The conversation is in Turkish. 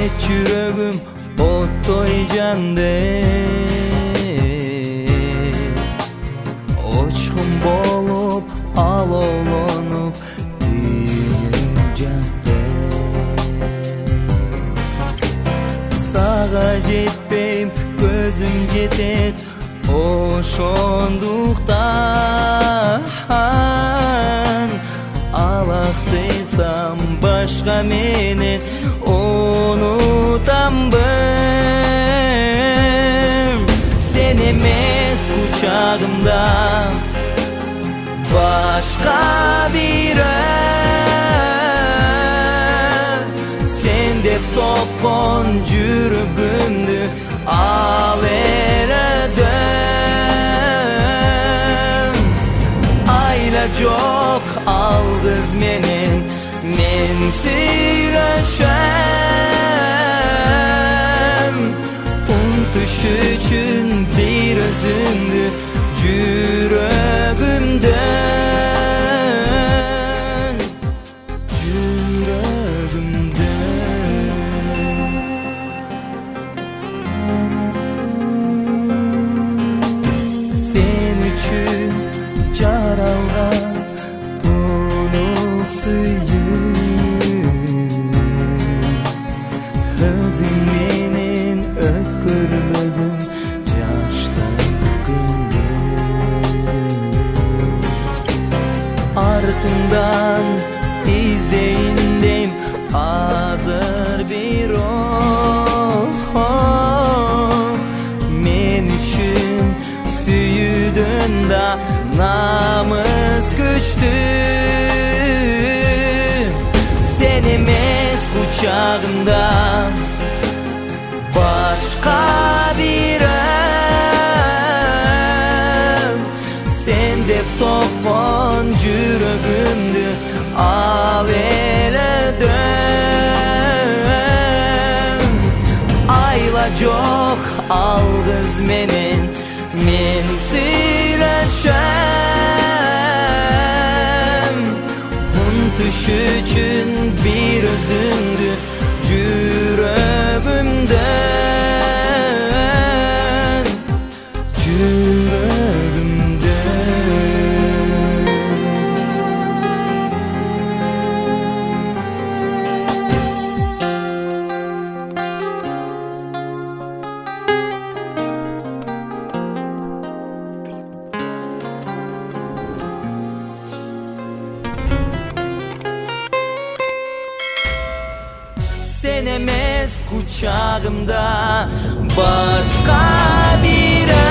et yüreğim ottoy jande, uçkun bolup alovlanıp dünyamda. Sağa jetpeyim gözüm jetet oşonduktan, alaksaysam başka meni unutam ben. Sen emes kucağımda başka biri, sen dep sokkan yüreğimdi al eredem. Ayla çok algız menin, men söyleşem. Unutuş üçün bir özündü yüreğimden, yüreğimden. Sen üçün caralgan donuk suyum, özün menin ötkürmödün yaştak gönlüm. Ardından izleyindeyim hazır bir oh, men üçün süyüdün da namız güçlü. Sen emes kucağımda başka biri, sen dep sokkan yüreğimdi al eredem. Ayla çok algız menin, men söyleşem. Unutuş üçün bir özündü yüreğimden, yüreğimden. Sen emes kucağımda başka biri,